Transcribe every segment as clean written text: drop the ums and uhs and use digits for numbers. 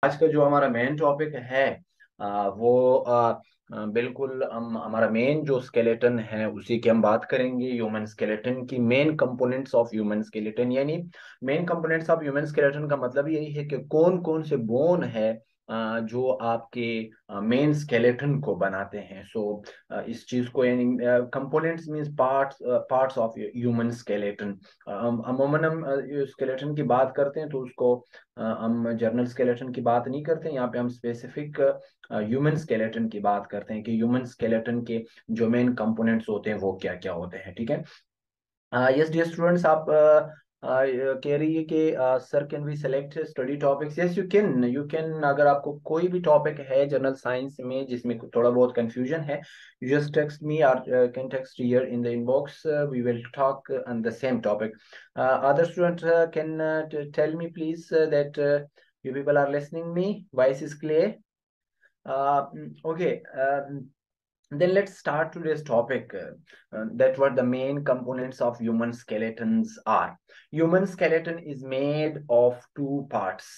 आज का जो हमारा मेन टॉपिक है वो बिल्कुल हम हमारा मेन जो स्केलेटन है उसी की हम बात करेंगे। ह्यूमन स्केलेटन की main components of human skeleton, यानी main components of human skeleton का मतलब यही है कि कौन कौन से बोन है जो आपके मेन स्केलेटन को बनाते हैं। इस चीज को यानी components means parts parts of human skeleton. अमूमन हम स्केलेटन की बात करते हैं तो उसको हम जर्नल स्केलेटन की बात नहीं करते। यहाँ पे हम स्पेसिफिक ह्यूमन स्केलेटन की बात करते हैं कि ह्यूमन स्केलेटन के जो मेन कंपोनेंट्स होते हैं वो क्या क्या होते हैं। ठीक है। यस डियर स्टूडेंट्स, आप कह रही है कि sir can we select study topics. Yes you can अगर आपको कोई भी टॉपिक है जनरल साइंस में जिसमें थोड़ा बहुत कंफ्यूजन है, यू जस्ट टेक्स्ट मी और can text here in the inbox. We will talk on the same topic. Other student can tell me please that you people are listening me. Voice is clear. Okay. Then let's start today's topic. That what the main components of human skeletons are. Human skeleton is made of two parts.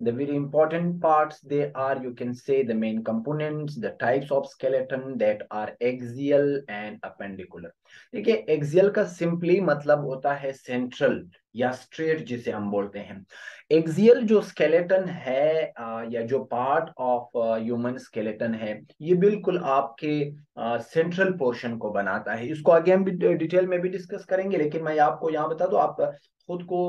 The very important parts, they are, you can say, the main components, the types of skeleton that are axial and appendicular. देखिए, axial का simply मतलब होता है central या straight जिसे हम बोलते हैं। एक्सियल जो स्केलेटन है या जो पार्ट ऑफ ह्यूमन स्केलेटन है, ये बिल्कुल आपके सेंट्रल पोर्शन को बनाता है। इसको आगे हम डिटेल में भी डिस्कस करेंगे, लेकिन मैं आपको यहाँ बता दूं, आप खुद को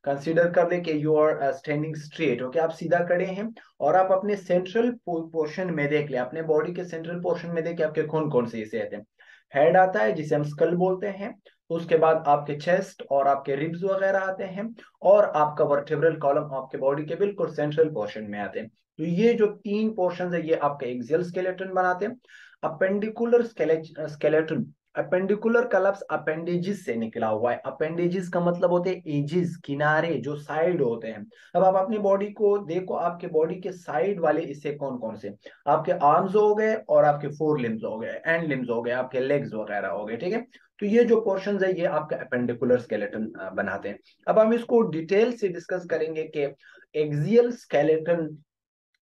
कंसीडर कर ले कि you are standing straight. Okay, आप सीधा खड़े हैं और आप अपने सेंट्रल पोर्शन में देख ले, अपने बॉडी के सेंट्रल पोर्शन में देख आपके कौन कौन से हिस्से आते हैं। हेड आता है जिसे हम स्कल बोलते हैं, उसके बाद आपके चेस्ट और आपके रिब्स वगैरह आते हैं, और आपका वर्टेब्रल कॉलम आपके बॉडी के बिल्कुल सेंट्रल पोर्शन में आते हैं। तो ये जो तीन पोर्शन है ये आपका एक्सियल स्केलेटन बनाते हैं। अपेंडिकुलर स्केलेटन, अपेंडिकुलर का लफ्ज अपेंडेजिस से निकला हुआ है। अपेंडेजिस का मतलब होते हैं एजिस, किनारे जो साइड होते हैं। अब आप अपनी बॉडी को देखो, आपके बॉडी के साइड वाले हिस्से कौन कौन से, आपके आर्म्स हो गए और आपके फोर लिम्स हो गए, एंड लिम्स हो गए, आपके लेग्स वगैरह हो गए। ठीक है। तो ये जो पोर्शन है ये आपका अपेंडिकुलर स्केलेटन बनाते हैं। अब हम इसको डिटेल से डिस्कस करेंगे कि एक्सियल स्केलेटन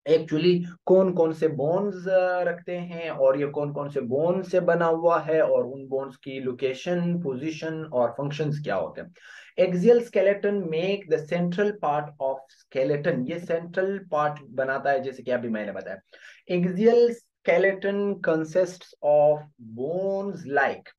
एक्चुअली कौन कौन से बोन्स रखते हैं और ये कौन कौन से बोन से बना हुआ है, और उन बोन्स की लोकेशन, पोजीशन और फंक्शंस क्या होते हैं। Axial skeleton make the central part of skeleton, ये सेंट्रल पार्ट बनाता है, जैसे कि अभी मैंने बताया। Axial skeleton consists of bones like,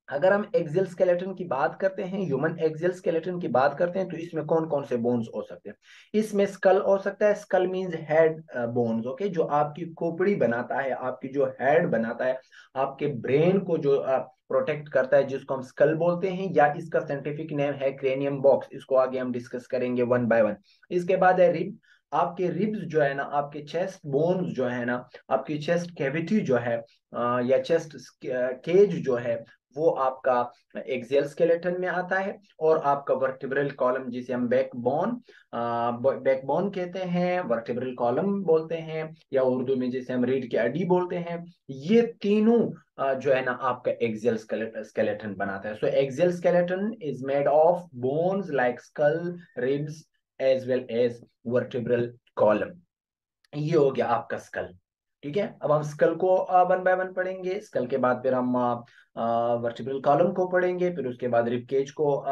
अगर हम एक्सियल स्केलेटन की बात करते हैं, ह्यूमन एक्सियल स्केलेटन की बात करते हैं, तो इसमें कौन कौन से बोन्स हो सकते हैं। इसमें स्कल हो सकता है। Skull means head bones. Okay, जो आपकी खोपड़ी बनाता है, आपकी जो हेड बनाता है, आपके ब्रेन को जो प्रोटेक्ट करता है, जिसको हम स्कल बोलते हैं, या इसका साइंटिफिक नेम है क्रेनियम बॉक्स। इसको आगे हम डिस्कस करेंगे वन बाय वन। इसके बाद है रिब। आपके रिब्स जो है ना, आपके चेस्ट बोन्स जो है ना, आपकी चेस्ट कैविटी जो है या चेस्ट केज जो है, वो आपका एक्सियल स्केलेटन में आता है। और आपका वर्टिब्रल कॉलम जिसे हम बैकबोन कहते हैं, वर्टिब्रल कॉलम बोलते हैं, या उर्दू में जिसे हम रीढ़ की हड्डी बोलते हैं, ये तीनों जो है ना आपका एक्सियल स्केलेटन बनाता है। So axial skeleton is made of bones like skull, ribs as well as vertebral column. ये हो गया आपका स्कल। ठीक है। अब हम स्कल को वन बाय वन पढ़ेंगे। स्कल के बाद फिर हम वर्टिब्रल कॉलम को पढ़ेंगे, फिर उसके बाद रिब केज को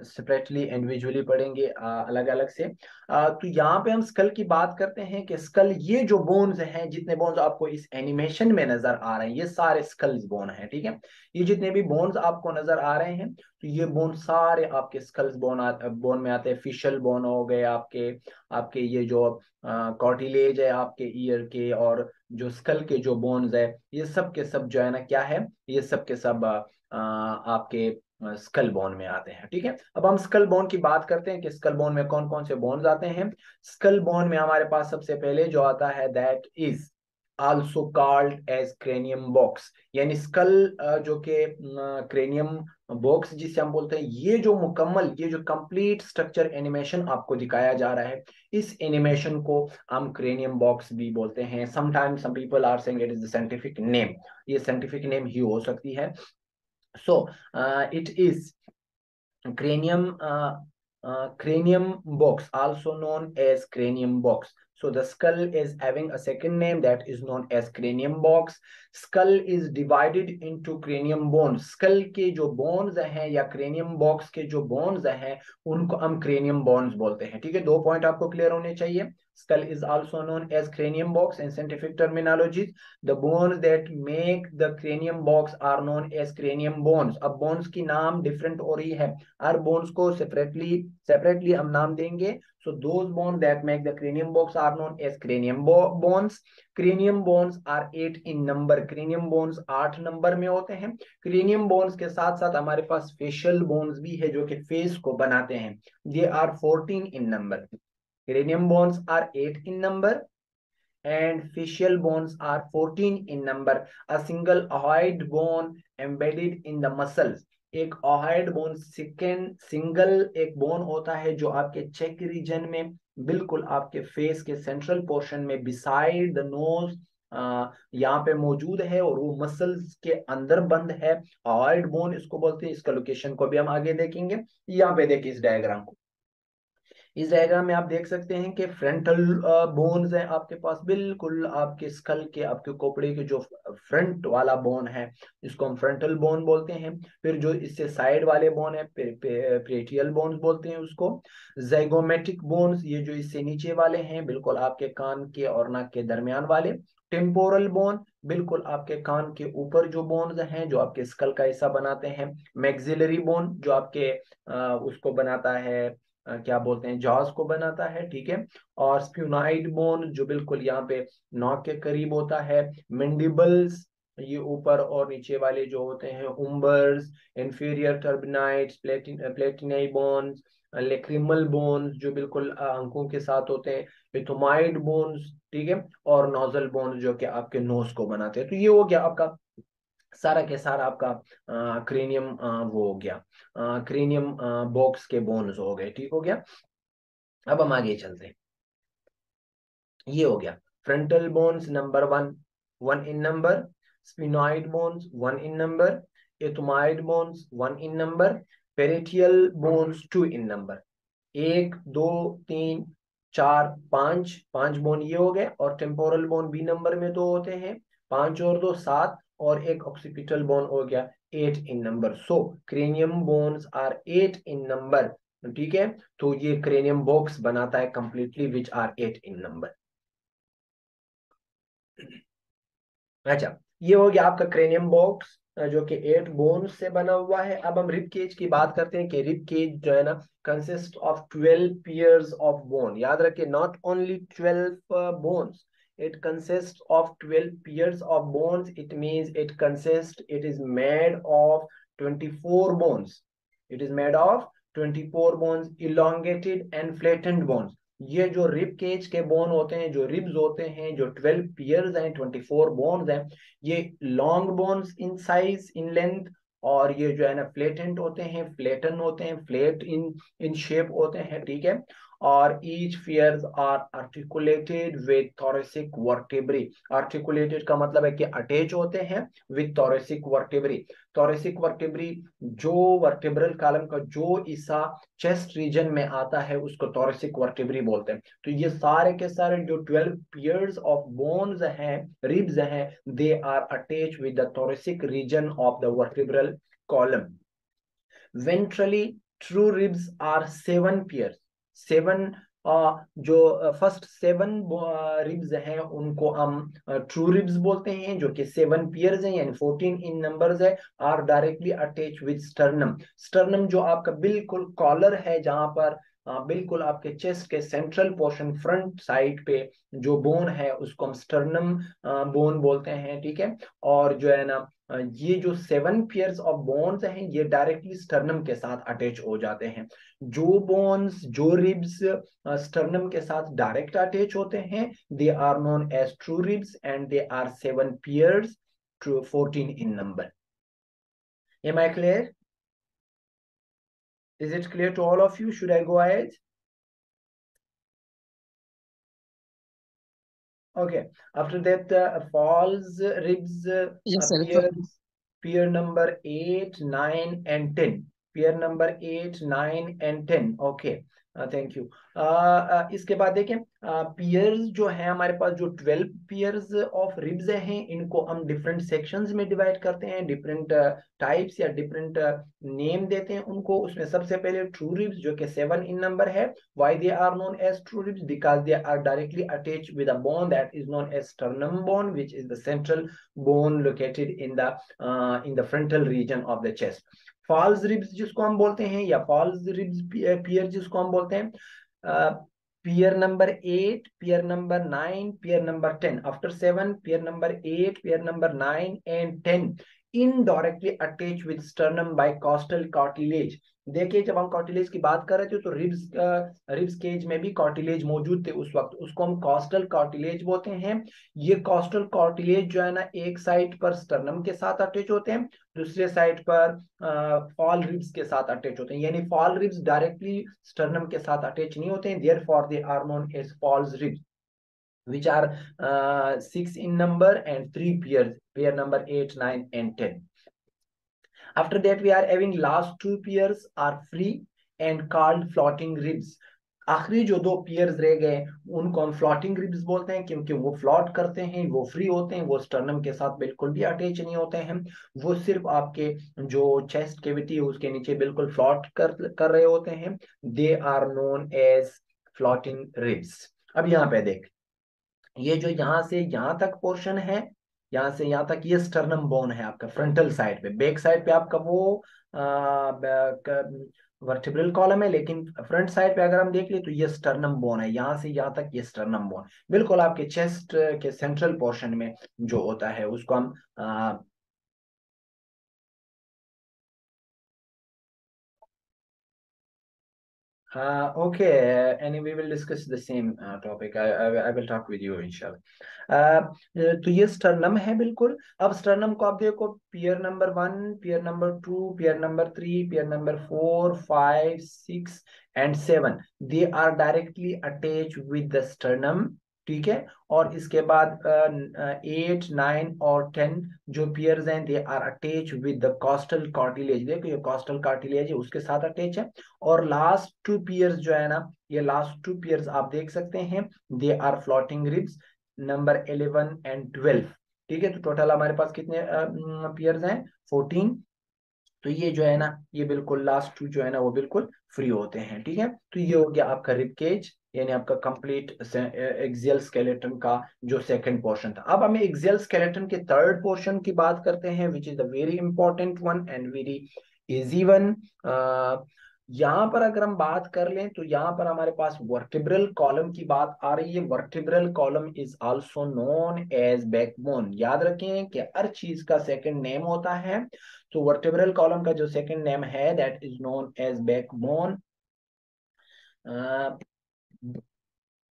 सेपरेटली इंडिविजुअली पढ़ेंगे अलग अलग से। तो यहाँ पे हम स्कल की बात करते हैं कि स्कल, ये जो बोन्स हैं, जितने बोन्स आपको इस एनिमेशन में नजर आ रहे हैं, ये सारे स्कल्स बोन हैं। ठीक है। ये जितने भी बोन्स आपको नजर आ रहे हैं, तो ये बोन सारे आपके स्कल्स बोन में आते हैं। फिशल बोन हो गए आपके, आपके ये जो कॉर्टिलेज है आपके ईयर के, और जो स्कल के जो बोन्स है, ये सब के सब जो है ना क्या है, ये सब के सब आपके स्कल बोन में आते हैं। ठीक है। अब हम स्कल बोन की बात करते हैं कि स्कल बोन में कौन कौन से बोन्स आते हैं। स्कल बोन में हमारे पास सबसे पहले जो आता है, that is also called as cranium box, यानी स्कल जो के क्रेनियम बॉक्स जिसे हम बोलते हैं, ये जो मुकम्मल, ये जो कंप्लीट स्ट्रक्चर एनिमेशन आपको दिखाया जा रहा है, इस एनिमेशन को हम क्रेनियम बॉक्स भी बोलते हैं। Sometimes some people are saying it is the scientific name, ये साइंटिफिक नेम ही हो सकती है। So it is cranium cranium box, also known as cranium box. So the skull is having a second name that is known as cranium box. Skull is divided into cranium bones. Skull के जो bones हैं या cranium box के जो bones हैं उनको हम cranium bones बोलते हैं. ठीक है, दो पॉइंट आपको क्लियर होने चाहिए. Skull is also known as cranium box in scientific terminology. The bones that make the cranium box are known as cranium bones. अब bones की नाम different हो रही है. हर bones को separately हम नाम देंगे. So those bones that make the cranium box are known as cranium bones. Cranium bones are 8 in number. Cranium bones 8 number में होते हैं. Cranium bones के साथ साथ हमारे पास facial bones भी है जो कि face को बनाते हैं. They are 14 in number. Cranium bones are 8 in number and facial bones are 14 in number. A single ovoid bone embedded in the muscles. एक ओहाइड बोन सिंगल एक बोन होता है जो आपके चेक रीजन में बिल्कुल आपके फेस के सेंट्रल पोर्शन में बिसाइड द नोज यहाँ पे मौजूद है और वो मसल्स के अंदर बंद है. ओहाइड बोन इसको बोलते हैं. इसका लोकेशन को भी हम आगे देखेंगे. यहाँ पे देखिए इस डायग्राम को. इस डायग्राम में आप देख सकते हैं कि फ्रंटल बोन्स हैं आपके पास बिल्कुल आपके स्कल के आपके कोपड़े के जो फ्रंट वाला बोन है इसको हम फ्रंटल बोन बोलते हैं. फिर जो इससे साइड वाले बोन है पेटियल बोन्स बोलते हैं उसको. जाइगोमेटिक बोन्स ये जो इससे नीचे वाले हैं बिल्कुल आपके कान के और नाक के दरमियान वाले. टेम्पोरल बोन बिल्कुल आपके कान के ऊपर जो बोन्स हैं जो आपके स्कल का हिस्सा बनाते हैं. मैक्सिलरी बोन जो आपके उसको बनाता है क्या बोलते हैं जॉस को बनाता है. ठीक है. और स्प्यूनाइड बोन जो बिल्कुल यहाँ पे नॉक के करीब होता है. मेंडिबल्स ये ऊपर और नीचे वाले जो होते हैं. उम्बर्स, इंफीरियर टर्बिनाइड्स, प्लेटिनाई बोन्स, लेक्रिमल बोन्स जो बिल्कुल अंकों के साथ होते हैं. पिथोमाइड बोन्स. ठीक है. और नोजल बोन्स जो कि आपके नोज को बनाते हैं. तो ये हो गया आपका सारा के सारा आपका क्रेनियम वो हो गया. क्रेनियम बॉक्स के बोन्स हो गए. ठीक हो गया. अब हम आगे चलते हैं. ये हो गया फ्रंटल बोन्स नंबर 1 इन नंबर. स्पिनॉइड बोन्स 1 इन नंबर. एथोमाइड बोन्स 1 इन नंबर. पेरिटियल बोन्स 2 इन नंबर. 1 2 3 4 5 5 बोन ये हो गए. और टेम्पोरल बोन बी नंबर में दो होते हैं. 5 और 2 7 और एक ऑक्सीपिटल बोन हो गया 8 in number. So cranium bones are 8 in number. ठीक है. तो ये क्रेनियम बॉक्स बनाता है completely which are 8 in number. अच्छा, ये हो गया आपका क्रेनियम बॉक्स जो कि 8 बोन्स से बना हुआ है. अब हम रिब केज की बात करते हैं कि रिब केज जो है ना consist of 12 pairs of bone. याद रखिए not only 12 bones, it consists of 12 pairs of bones. It means it is made of 24 bones. It is made of 24 bones, elongated and flattened bones. ये जो rib cage के bone होते हैं जो ribs होते हैं जो 12 पेयर्स हैं 24 बोन्स हैं ये long bones in size in length. और ये जो है ना फ्लेटेंट होते हैं फ्लेटन होते हैं फ्लेट इन इन शेप होते हैं. ठीक है. और each fears are articulated with thoracic vertebrae. articulated का मतलब है कि अटैच होते हैं with thoracic vertebrae. thoracic vertebrae जो वर्टेब्रल कॉलम का जो हिस्सा चेस्ट रीजन में आता है उसको thoracic vertebrae बोलते हैं. तो ये सारे के सारे जो 12 pairs of bones हैं ribs हैं they are attached with the thoracic region of the vertebral column. ventrally true ribs are 7 pairs. 7 जो फर्स्ट 7 रिब्स हैं उनको हम ट्रू रिब्स बोलते हैं जो कि 7 पेयर्स हैं यानी 14 इन नंबर्स है. Are directly attach with sternum. Sternum जो आपका बिल्कुल कॉलर है जहां पर बिल्कुल आपके चेस्ट के सेंट्रल पोर्शन फ्रंट साइड पे जो बोन है उसको हम स्टर्नम बोन बोलते हैं. ठीक है. और जो है ना ये जो 7 पेयर्स ऑफ बोन्स हैं ये डायरेक्टली स्टर्नम के साथ अटैच हो जाते हैं. जो बोन्स जो रिब्स स्टर्नम के साथ डायरेक्ट अटैच होते हैं they are known as true ribs and they are 7 pairs 14 in number. Am I clear? Is it clear to all of you? Should I go ahead? Okay. After that, falls ribs Yes, sir. appears peer number 8, 9, and 10. Pair number 8, 9 and 10। Okay, thank you. इसके बाद देखें, piers जो है हमारे पास, जो 12 piers of ribs हैं, इनको हम डिफरेंट सेक्शंस में डिवाइड करते हैं, डिफरेंट टाइप्स या डिफरेंट नेम देते हैं उनको। उसमें सबसे पहले ट्रू रिब्स जो कि 7 इन नंबर है। Why they are known as true ribs? Because they are directly attached with a bone that is known as sternum bone, which is the central bone located in the frontal region of the chest. False ribs जिसको हम बोलते हैं, या false ribs पियर जिसको हम बोलते हैं, pair number 8, pair number 9, pair number 10। After 7, pair number 8, pair number 9 and 10 indirectly attach with sternum by costal cartilage. देखिए, जब हम कार्टिलेज की बात कर रहे थे तो रिब्स केज में भी कार्टिलेज मौजूद थे उस वक्त, उसको हम कॉस्टल कार्टिलेज बोलते हैं। ये कॉस्टल कार्टिलेज जो है ना, एक साइड पर स्टर्नम के साथ अटैच होते हैं, दूसरे साइड पर फॉल रिब्स के साथ अटैच होते हैं। यानी फॉल रिब्स डायरेक्टली स्टर्नम के साथ अटैच नहीं होते हैं, therefore they are known as false ribs, which are 6 in number and 3 pairs, pair number 8, 9 and 10. After that, we are having last two pairs are free and called floating ribs. आखिरी जो दो pairs रह गए उनको हम floating ribs बोलते हैं, क्योंकि वो फ्लॉट करते हैं, वो फ्री होते हैं, वो स्टर्नम के साथ बिल्कुल भी अटैच नहीं होते हैं। वो सिर्फ आपके जो चेस्ट कैविटी है उसके नीचे बिल्कुल फ्लॉट कर रहे होते हैं। They are known as floating ribs. अब यहाँ पे देख, ये जो यहाँ से यहाँ तक पोर्शन है, यहाँ से यहाँ तक, ये स्टर्नम बोन है आपका फ्रंटल साइड पे। बैक साइड पे आपका वो वर्टिब्रल कॉलम है, लेकिन फ्रंट साइड पे अगर हम देख ले तो ये स्टर्नम बोन है। यहाँ से यहाँ तक ये स्टर्नम बोन बिल्कुल आपके चेस्ट के सेंट्रल पोर्शन में जो होता है उसको हम okay. Anyway, we will discuss the same topic. I will talk with you inshallah. तो ये स्टर्नम है बिल्कुल। अब स्टर्नम को आप देखो, pair number 1, pair number 2, pair number 3, pair number 4, 5, 6 and 7, they are directly attach with the sternum. ठीक है। और इसके बाद 8, 9 और 10 जो पियर्स हैं, they are attach with the costal cartilage. देखो, ये कॉस्टल कार्टिलेज है, उसके साथ अटैच है। और लास्ट टू पियर्स जो है ना, ये लास्ट टू पियर्स आप देख सकते हैं, they are floating ribs number 11 and 12। ठीक है, तो टोटल हमारे पास कितने पियर्स हैं? 14। तो ये जो है ना, ये बिल्कुल लास्ट टू जो है ना वो बिल्कुल फ्री होते हैं। ठीक है, तो ये हो गया आपका रिब केज, यानी आपका कंप्लीट एक्सियल स्केलेटन का जो सेकंड पोर्शन था। अब हमें एक्सियल स्केलेटन के थर्ड पोर्शन की बात करते हैं, which is the very important one and very easy one. यहाँ पर अगर हम बात कर लें तो यहाँ पर हमारे पास वर्टिब्रल कॉलम की बात आ रही है। Vertebral column is also known as backbone. याद रखें कि हर चीज का सेकंड नेम होता है, तो वर्टिब्रल कॉलम का जो सेकंड नेम है that is known as backbone.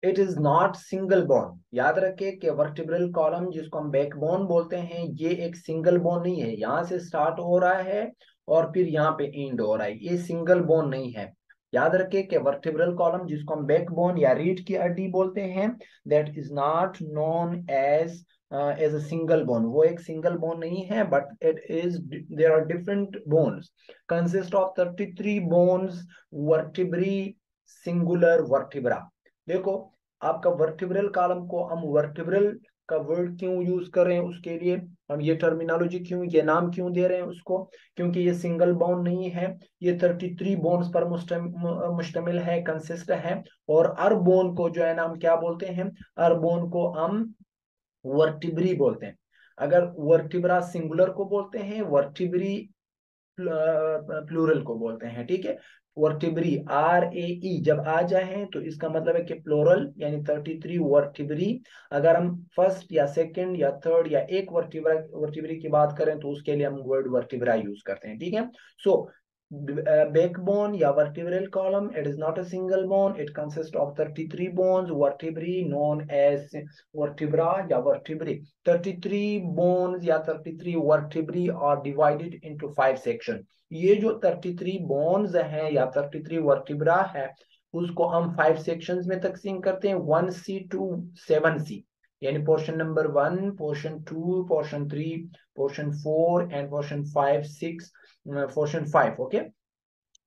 It is not single bone. याद रखे कि वर्टिब्रल कॉलम जिसको हम बैकबोन बोलते हैं, ये एक सिंगल बोन नहीं है। यहाँ से स्टार्ट हो रहा है और फिर यहाँ पे एंड हो रहा है, ये सिंगल बोन नहीं है। याद रखे कि वर्टिब्रल कॉलम जिसको हम बैकबोन या रीढ़ की हड्डी बोलते हैं, that is not known as a single bone. वो एक सिंगल बोन नहीं है, but it is, there are different bones consist of 33 bones vertebrae singular vertebra. देखो, आपका वर्टिब्रल कॉलम को हम वर्टिब्रल का वर्ड क्यों यूज कर रहे हैं, उसके लिए हम ये टर्मिनोलॉजी क्यों, ये नाम क्यों दे रहे हैं उसको, क्योंकि ये सिंगल बोन नहीं है, ये 33 बोन्स पर मुश्तमिल है, कंसिस्ट है। और हर बोन को जो है ना हम क्या बोलते हैं, हर बोन को हम वर्टिब्री बोलते हैं। अगर वर्टिब्रा सिंगुलर को बोलते हैं, वर्टिब्री प्लूरल को बोलते हैं। ठीक है, वर्टिब्री RAE जब आ जाए तो इसका मतलब है कि प्लूरल, यानी 33 वर्टिब्री। अगर हम फर्स्ट या सेकंड या थर्ड या एक वर्टिब्री की बात करें तो उसके लिए हम वर्ड वर्टिब्रा यूज करते हैं। ठीक है, सो backbone या vertebral column, it is not a single bone, it consists of 33 bones, vertebrae known as vertebra या vertebrae। 33 bones या 33 vertebrae are divided into 5 section। ये जो 33 bones हैं या 33 vertebra है, उसको हम 5 sections में तकसीम करते हैं, 1C to 7C। यानी portion number 1, portion 2, portion 3, portion 4 end portion 5, 6, portion 5। Okay,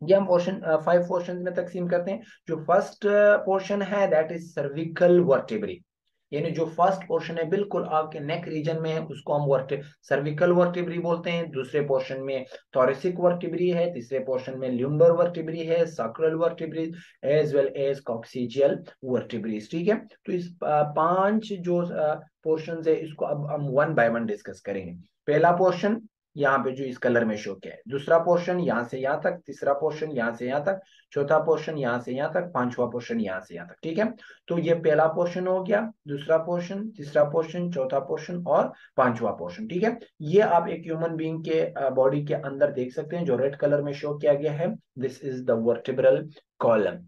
ये हम पोर्शन 5 पोर्शन में तकसीम करते हैं। जो फर्स्ट पोर्शन है दैट इज सर्विकल वर्टिब्री, यानी जो फर्स्ट पोर्शन है बिल्कुल आपके नेक रीजन में है उसको हम सर्विकल वर्टिब्री बोलते हैं। दूसरे पोर्शन में थोरेसिक वर्टिब्री है, तीसरे पोर्शन में ल्यूम्बर वर्टिब्री है, sacral vertebrae as well as coccygeal vertebrae. ठीक है, तो इस 5 जो पोर्शन है इसको अब हम वन बाय वन डिस्कस करेंगे। पहला पोर्शन यहाँ पे जो इस कलर में शो किया है, दूसरा पोर्शन यहाँ से यहाँ तक, तीसरा पोर्शन यहाँ से यहाँ तक, चौथा पोर्शन यहाँ से यहाँ तक, पांचवा पोर्शन यहाँ से यहाँ तक। ठीक है, तो ये पहला पोर्शन हो गया, दूसरा पोर्शन, तीसरा पोर्शन, चौथा पोर्शन और पांचवा पोर्शन। ठीक है, ये आप एक ह्यूमन बीइंग के बॉडी के अंदर देख सकते हैं जो रेड कलर में शो किया गया है। This is the vertebral column.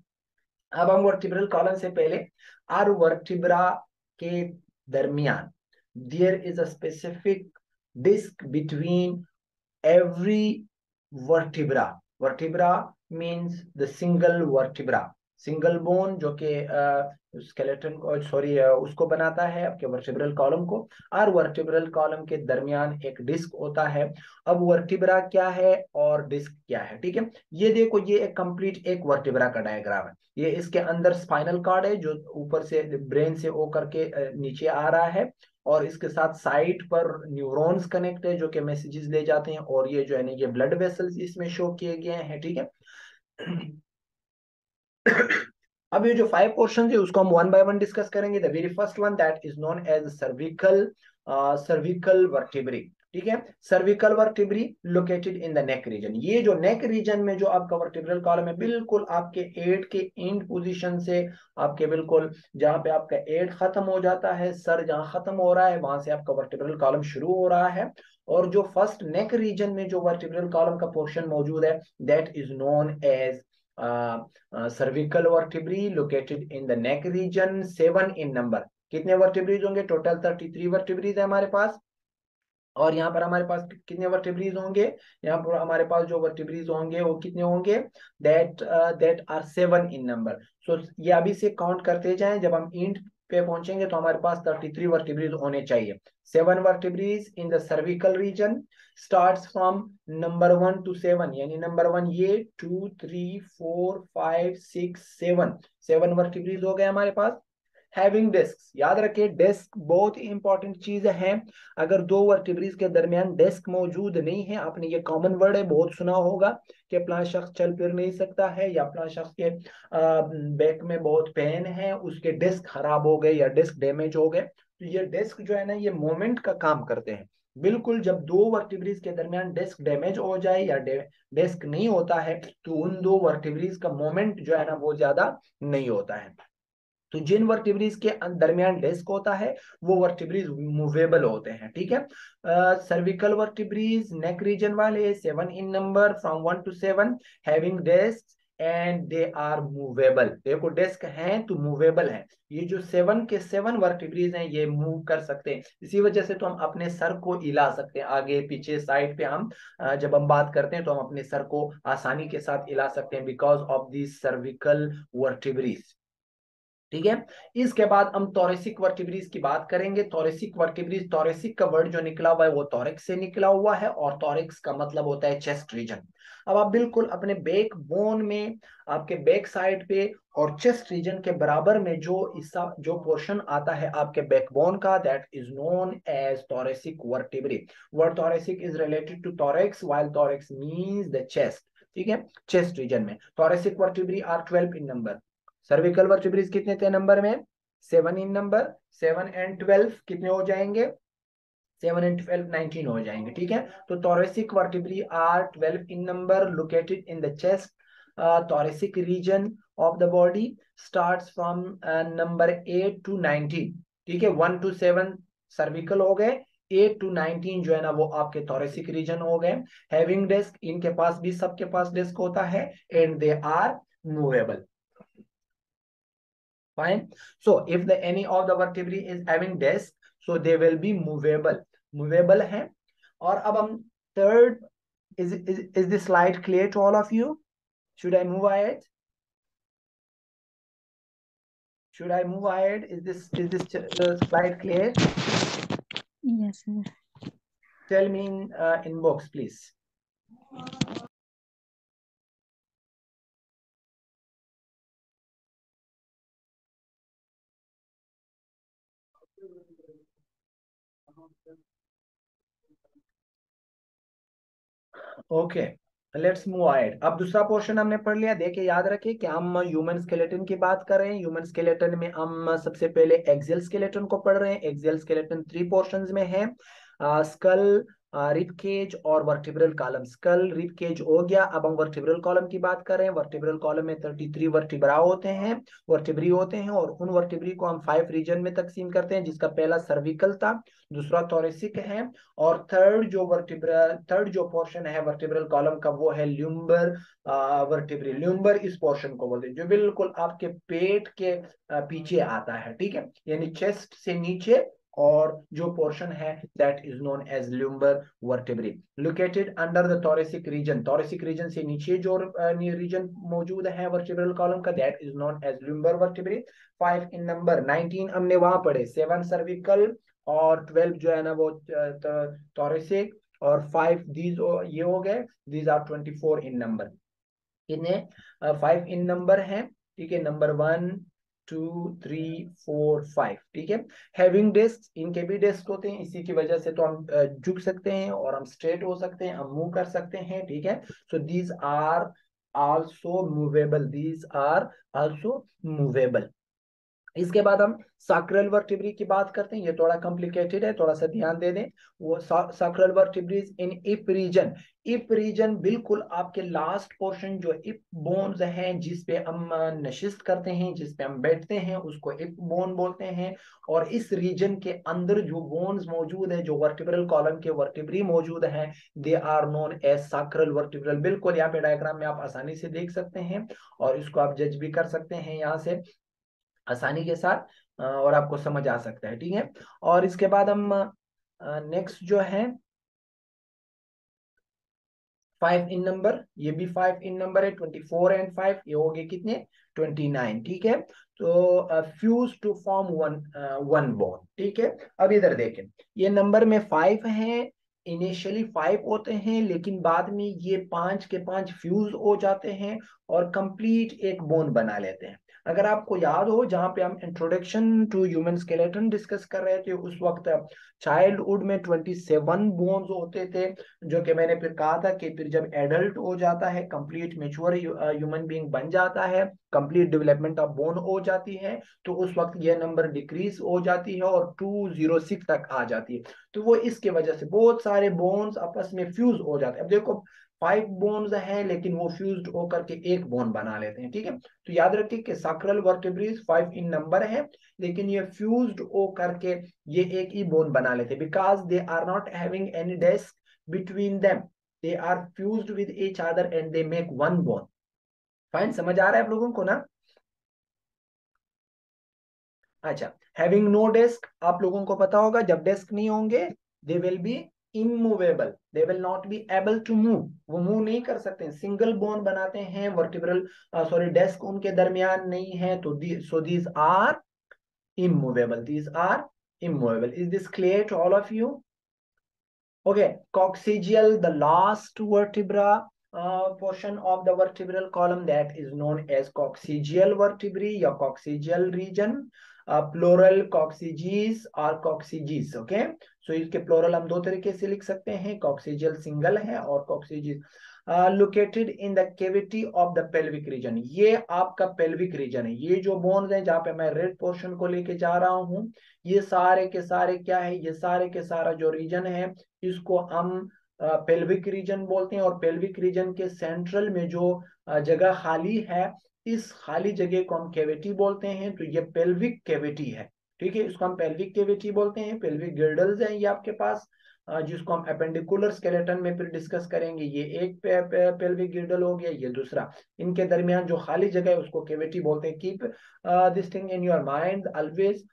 अब हम वर्टिब्रल कॉलम से पहले आर वर्टिब्रा के दरमियान there is a specific disc between every vertebra. Vertebra means the single vertebra, single bone जो कि स्केलेटन को सॉरी उसको बनाता है आपके वर्टिब्रल कॉलम को, और वर्टिब्रल कॉलम के दरमियान एक डिस्क होता है। अब वर्टिब्रा क्या है और डिस्क क्या है, ठीक है, ये देखो ये एक कंप्लीट एक वर्टिब्रा का डायग्राम है। ये इसके अंदर स्पाइनल कॉर्ड है जो ऊपर से ब्रेन से ओ करके नीचे आ रहा है, और इसके साथ साइड पर न्यूरॉन्स कनेक्ट है जो कि मैसेजेस ले जाते हैं, और ये जो है ना ये ब्लड वेसल्स इसमें शो किए गए हैं। ठीक है, अब ये जो 5 पोर्शन है उसको हम वन बाय वन डिस्कस करेंगे। The very first one that is known as cervical vertebrae. ठीक है, cervical vertebrae located in the neck region. ये जो नेक रीजन में जो आपका वर्टिब्रल कॉलम है बिल्कुल आपके एड के एंड पोजीशन से, आपके बिल्कुल जहां पे आपका एड खत्म हो जाता है, सर जहां खत्म हो रहा है वहां से आपका वर्टिब्रल कॉलम शुरू हो रहा है। और जो फर्स्ट नेक रीजन में जो वर्टिब्रल कॉलम का पोर्शन मौजूद है that is known as cervical vertebrae located in the neck region, 7 in number। कितने वर्टिब्रीज होंगे? टोटल 33 वर्टिब्रीज है हमारे पास। और यहाँ पर हमारे पास कितने वर्टिब्रीज होंगे? यहाँ पर हमारे पास जो वर्टिब्रीज होंगे वो कितने होंगे? That are 7 in number. So ये अभी से काउंट करते जाएं, जब हम इंड पे पहुंचेंगे तो हमारे पास 33 वर्टिब्रीज होने चाहिए। 7 vertebraes in the cervical region starts from number 1 to 7, यानी नंबर 1 ये 2 3 4 5 6 7, 7 वर्टिब्रीज हो गए हमारे पास। हैविंग डिस्क, याद रखिए डिस्क बहुत ही इंपॉर्टेंट चीज है। अगर दो वर्टिब्रीज के दरमियान डिस्क मौजूद नहीं है, आपने ये कॉमन वर्ड है बहुत सुना होगा कि फलां शख्स चल फिर नहीं सकता है, या फलां शख्स के बैक में बहुत पेन है, उसके डिस्क खराब हो गए या डिस्क डैमेज हो गए। तो ये डिस्क जो है ना ये मोमेंट का काम करते हैं। बिल्कुल जब दो वर्टिब्रीज के दरमियान डिस्क डैमेज हो जाए या डिस्क नहीं होता है तो उन दो वर्टिब्रीज का मोमेंट जो है ना वो ज्यादा नहीं होता है। तो जिन वर्टिब्रीज के दरमियान डिस्क होता है वो वर्टिब्रीज मूवेबल होते हैं। ठीक है, सर्विकल वर्टिब्रीज नेक रीजन वाले 7 in number from 1 to 7 having disc and they are movable. देखो डिस्क हैं तो मूवेबल हैं। ये जो 7 के 7 वर्टिब्रीज हैं ये मूव कर सकते हैं, इसी वजह से तो हम अपने सर को हिला सकते हैं आगे पीछे साइड पे। हम जब हम बात करते हैं तो हम अपने सर को आसानी के साथ हिला सकते हैं because of the cervical vertebrae. ठीक है, इसके बाद हम थोरेसिक वर्टिब्रीज की बात करेंगे। थोरेसिक वर्टिब्रीज, थोरेसिक का वर्ड जो निकला हुआ है वो थोरेक्स से निकला हुआ है, और थोरेक्स का मतलब होता है चेस्ट रीजन। अब आप बिल्कुल अपने बैक बोन में आपके बैक साइड पे और चेस्ट रीजन के बराबर में जो हिस्सा जो पोर्शन आता है आपके बैकबोन का that is known as thoracic vertebrae. Word thoracic is related to thorax while thorax means the chest. ठीक है, चेस्ट रीजन में thoracic vertebrae are 12 in number. Cervical vertebraes कितने थे नंबर में? 7 इन नंबर। 7 एंड 12 कितने हो जाएंगे? 7 एंड 12 19 हो जाएंगे। ठीक है, तो thoracic vertebrae are 12 in number located in the chest, thoracic region of the body starts from number 8 to 19। ठीक है, 1 to 7 सर्विकल हो गए, 8 to 19 जो है ना वो आपके thoracic region हो गए। हैविंग डिस्क, इनके पास भी सबके पास डिस्क होता है, and they are movable. Fine. So if the any of the vertebrae is having disc, so they will be movable. Movable है। और अब हम third, is this slide clear to all of you? Should I move ahead? Should I move ahead? Is this slide clear? Yes, sir. Tell me in inbox, please. Okay, let's move ahead. अब दूसरा portion हमने पढ़ लिया। देखिए याद रखिए कि हम ह्यूमन स्केलेटन की बात कर रहे हैं। ह्यूमन स्केलेटन में हम सबसे पहले एक्सियल स्केलेटन को पढ़ रहे हैं। एक्सियल स्केलेटन थ्री पोर्शंस में है, स्कल, रिब केज और vertebral column. Skull rib cage हो गया। अब हम वर्टिब्रल कॉलम की बात कर रहे हैं। वर्टिब्रल कॉलम में 33 वर्टिब्रा होते हैं, वर्टिब्री होते हैं, और उन वर्टिब्री को हम 5 रीजन में तकसीम करते हैं, जिसका पहला सर्विकल था, दूसरा थोरेसिक है, और थर्ड जो पोर्शन है वर्टिब्रल कॉलम का वो है ल्यूम्बर वर्टिब्री। ल्यूम्बर इस पोर्शन को बोलते हैं जो बिल्कुल आपके पेट के पीछे आता है, ठीक है, यानी चेस्ट से नीचे, और जो पोर्शन है that is known as lumbar vertebrae, located under the thoracic region. Thoracic region से नीचे जो रीजन मौजूद है वर्टिब्रल कॉलम का, that is known as lumbar vertebrae. 5 in number, 19 हमने वहां पढ़े, 7 सर्विकल और 12 जो है ना वो थोरेसिक, और 5 दीज ये हो गए, दीज आर 24 इन नंबर। इन्हें 5 इन नंबर है, ठीक है, नंबर 1 2 3 4 5, ठीक है। हैविंग डेस्क, इनके भी डेस्क होते हैं, इसी की वजह से तो हम झुक सकते हैं और हम स्ट्रेट हो सकते हैं, हम मूव कर सकते हैं, ठीक है। So these are also movable, these are also movable. इसके बाद हम सैक्रल वर्टिब्री की बात करते हैं। ये थोड़ा कॉम्प्लिकेटेड है, थोड़ा सा ध्यान दे दें। वो सैक्रल वर्टिब्रीज इन इप रीजन। इप रीजन बिल्कुल आपके लास्ट पोर्शन, जो इप बोन्स हैं जिस पे हम नशिस्त करते हैं, जिस पे हम बैठते हैं, उसको इप बोन बोलते हैं। और इस रीजन के अंदर जो बोन्स मौजूद है, जो वर्टिब्रल कॉलम के वर्टिब्री मौजूद हैं, they are known as sacral vertebral. बिल्कुल यहाँ पे डायग्राम में आप आसानी से देख सकते हैं, और इसको आप जज भी कर सकते हैं यहाँ से आसानी के साथ, और आपको समझ आ सकता है, ठीक है। और इसके बाद हम नेक्स्ट जो है 5 इन नंबर, ये भी 5 इन नंबर है। 24 एंड 5 ये हो गए कितने, 29, ठीक है। तो fuse to form one one bond, ठीक है। अब इधर देखें, ये नंबर में 5 है, इनिशियली 5 होते हैं, लेकिन बाद में ये 5 के 5 फ्यूज हो जाते हैं और कंप्लीट एक बोन बना लेते हैं। अगर आपको याद हो, जहां पे हम introduction to human skeleton discuss कर रहे थे, उस वक्त चाइल्डहुड में 27 बोन्स होते थे, जो कि मैंने फिर कहा था कि फिर जब एडल्ट हो जाता है, कंप्लीट मेच्योर ह्यूमन बीइंग बन जाता है, कंप्लीट डेवलपमेंट ऑफ बोन हो जाती है, तो उस वक्त यह नंबर डिक्रीज हो जाती है और 206 तक आ जाती है। तो वो इसके वजह से बहुत सारे बोन्स आपस में फ्यूज हो जाते हैं। अब देखो 5 बोन्स हैं, लेकिन वो फ्यूज्ड होकर के एक बोन बना लेते हैं, ठीक है। तो याद रखिए कि सैक्रल वर्टिब्रीज 5 इन नंबर है, लेकिन ये फ्यूज्ड हो करके ये एक ही बोन बना लेते हैं, because they are not having any disc between them, they are fused with each other and they make one bone. Fine, समझ आ रहा है आप लोगों को ना? अच्छा, हैविंग नो डेस्क, आप लोगों को पता होगा जब डेस्क नहीं होंगे, they will be immovable, they will not be able to move, वो मूव नहीं कर सकते, सिंगल बोन बनाते हैं, वर्टिब्रल सॉरी डेस्क उनके दरमियान नहीं है, तो so these are immovable, these are immovable. Is this clear to all of you? Okay, coccygeal, the last vertebra portion of the vertebral column, that is known as coccygeal vertebrae or coccygeal region. Plural coccyges or coccyges, okay? So इसके plural हम दो तरीके से लिख सकते हैं, coccygeal single है और coccyges located in the cavity of the pelvic region. ये आपका pelvic region है। ये जो bones है जहाँ पे मैं red portion को लेके जा रहा हूँ, ये सारे के सारे क्या है, ये सारे के सारा जो रीजन है, इसको हम पेल्विक रीजन बोलते हैं। और पेल्विक रीजन के सेंट्रल में जो जगह खाली है, इस खाली जगह को हम कैविटी बोलते हैं। तो ये पेल्विक कैविटी है, ठीक है, इसको हम पेल्विक कैविटी बोलते हैं। पेल्विक गिर्डल्स हैं ये आपके पास, जिसको हम अपेंडिकुलर स्केलेटन में फिर डिस्कस करेंगे। ये एक पेल्विक गिर्डल हो गया, ये दूसरा, इनके दरमियान जो खाली जगह है उसको कैविटी बोलते हैं। Keep this thing in your mind always.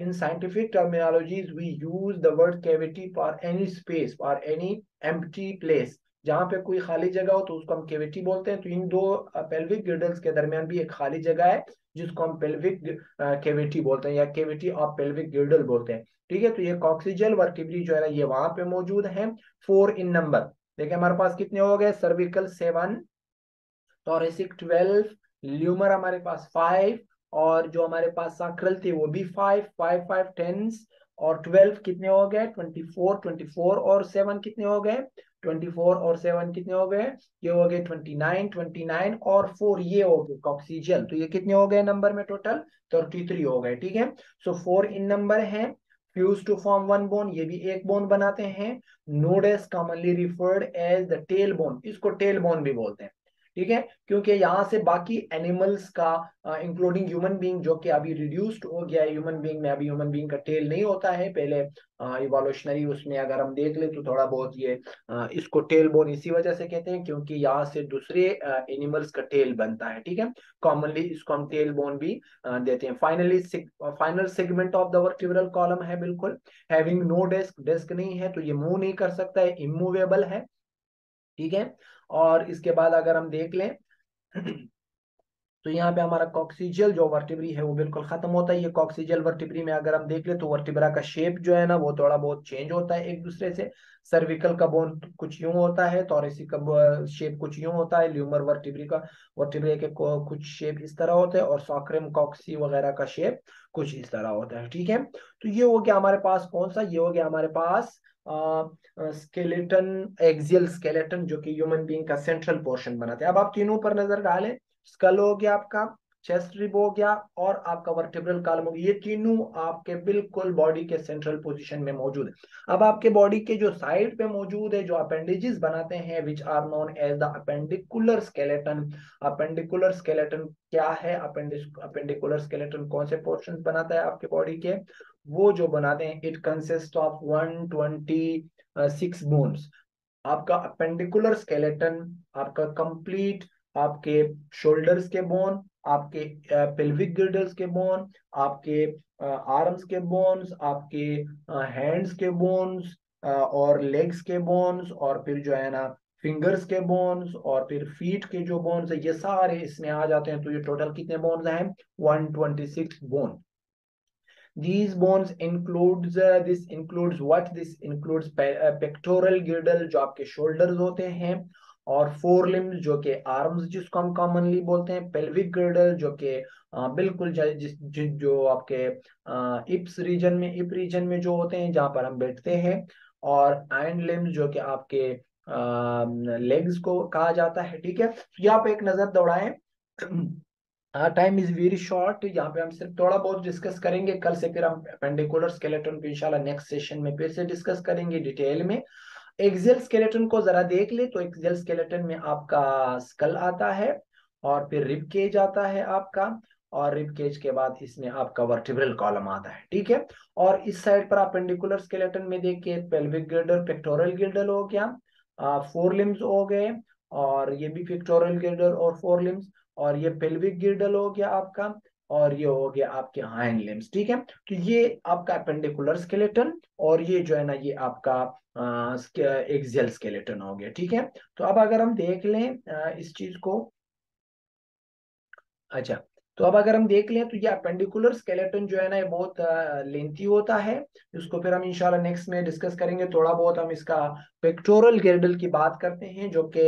In scientific terminologies, we use the word cavity for any space, for any empty place. जहां पे कोई खाली जगह हो तो उसको हम केविटी बोलते हैं। तो इन दो पेल्विक गिर्डल्स के दरमियान भी एक खाली जगह है, जिसको हम पेल्विक केविटी बोलते हैं या केविटी ऑफ पेल्विक गिर्डल बोलते हैं, ठीक है। तो ये कॉक्सिजियल वर्टिब्री जो है ना, ये वहां पे मौजूद है, 4 इन नंबर। देखिए हमारे पास कितने हो गए, सर्विकल 7, थोरेसिक 12, ल्यूमर हमारे पास 5, और जो हमारे पास सैक्रल थे वो भी 5 5 5 10 और 12 कितने हो गए 24 24 और 7 कितने हो गए 24 और 7 कितने हो गए ये हो गए 29 29 और 4 ये हो गए कॉक्सीजियल। तो ये कितने हो गए नंबर में टोटल 33 हो गए। ठीक है, सो 4 इन नंबर है। Fuse to form one bone, ये भी एक बोन बनाते हैं। Node is commonly referred as the tail bone, इसको टेल बोन भी बोलते हैं। ठीक है, क्योंकि यहाँ से बाकी एनिमल्स का इंक्लूडिंग ह्यूमन बीइंग जो कि अभी रिड्यूस्ड हो गया है ह्यूमन बीइंग में, अभी ह्यूमन बीइंग का टेल नहीं होता है, पहले इवोल्यूशनरी उसमें अगर हम देख ले तो थोड़ा बहुत ये इसको टेल बोन इसी वजह से कहते हैं क्योंकि यहाँ से दूसरे एनिमल्स का टेल बनता है। ठीक है, कॉमनली इसको हम टेल बोन भी देते हैं। Finally final segment of the vertebral column है बिल्कुल हैविंग नो डेस्क, डेस्क नहीं है तो ये मूव नहीं कर सकता है, इमूवेबल है। ठीक है, और इसके बाद अगर हम देख लें तो यहाँ पे हमारा कॉक्सिजियल जो वर्टिब्री है वो बिल्कुल खत्म होता है। ये कॉक्सिजियल वर्टिब्री में अगर हम देख ले तो वर्टिब्रा का शेप जो है ना वो थोड़ा बहुत चेंज होता है एक दूसरे से। सर्विकल का बोन कुछ यूं होता है, थोरेसिक का शेप कुछ यूं होता है, ल्यूमर वर्टिब्री का वर्टिब्रे के कुछ शेप इस तरह होते हैं और सॉक्रेम कॉक्सी वगैरह का शेप कुछ इस तरह होता है। ठीक है, तो ये हो गया हमारे पास कौन सा, ये हो गया हमारे पास स्केलेटन, एक्सियल स्केलेटन जो कि ह्यूमन बीइंग का सेंट्रल पोर्शन बनाते हैं। अब आप तीनों पर नजर डालें, स्कल हो गया आपका, चेस्ट रिब हो गया और आपका वर्टिब्रल कॉलम हो गया, ये तीनों आपके बिल्कुल बॉडी के सेंट्रल पोजीशन में मौजूद है। अब आपके बॉडी के जो साइड पे मौजूद है जो अपेंडेजेस बनाते हैं which are known as the appendicular skeleton. Appendicular skeleton क्या है, अपेंडिकुलर स्केलेटन कौन से पोर्शन बनाता है आपके बॉडी के, वो जो बनाते हैं इट कंसिस्ट ऑफ 126 बोन्स। आपका अपेंडिकुलर स्केलेटन आपका कंप्लीट आपके शोल्डर्स के बोन, आपके पेल्विक गिर्डल्स के बोन, आपके आर्म्स के बोन्स, आपके हैंड्स के बोन्स और लेग्स के बोन्स और फिर जो है ना फिंगर्स के बोन्स और फिर फीट के जो बोन्स है ये सारे इसमें आ जाते हैं। तो ये टोटल कितने बोन्स हैं 126 bone. These bones includes this includes what, this includes pectoral girdle जो आपके shoulders होते हैं, और फोर लिम्स जो कि आर्म्स जिसको हम कॉमनली बोलते हैं, पेल्विक girdle जो कि बिल्कुल जो आपके इप्स रीजन में, इप रीजन में जो होते हैं जहां पर हम बैठते हैं, और हाइंड लिम्स जो कि आपके लेग्स को कहा जाता है। ठीक है, तो यहाँ पे एक नजर दौड़ाएं। टाइम इज वेरी शॉर्ट, यहाँ पे हम सिर्फ थोड़ा बहुत डिस्कस करेंगे, कल से फिर हम अपेंडिकुलर स्केलेटन को इंशाल्लाह नेक्स्ट सेशन में फिर से डिस्कस करेंगे डिटेल में। एक्सियल स्केलेटन को जरा देख ले तो एक्सियल स्केलेटन में आपका स्कल आता है और फिर रिब केज आता है आपका, और रिब केज के बाद इसमें आपका वर्टिब्रल कॉलम आता है। ठीक है, और इस साइड पर अपेंडिकुलर स्केलेटन में देखिए पेल्विक गिर्डल, पेक्टोरल गिर्डल हो गया, फोर लिम्स हो गए, और ये भी पेक्टोरल गिर्डल और फोर लिम्स, और ये पेल्विक गिर्डल हो गया आपका, और ये हो गया आपके हाइंड लिम्स। ठीक है, तो ये आपका अपेंडिकुलर स्केलेटन और ये जो है ना ये आपका एक्सियल स्केलेटन हो गया। ठीक है, तो अब अगर हम देख लें इस चीज को, अच्छा, तो अब अगर हम देख लें तो ये अपेंडिकुलर स्केलेटन जो है ना ये बहुत लेंथी होता है, इसको फिर हम इंशाल्लाह नेक्स्ट में डिस्कस करेंगे। थोड़ा बहुत हम इसका पेक्टोरल गिर्डल की बात करते हैं जो कि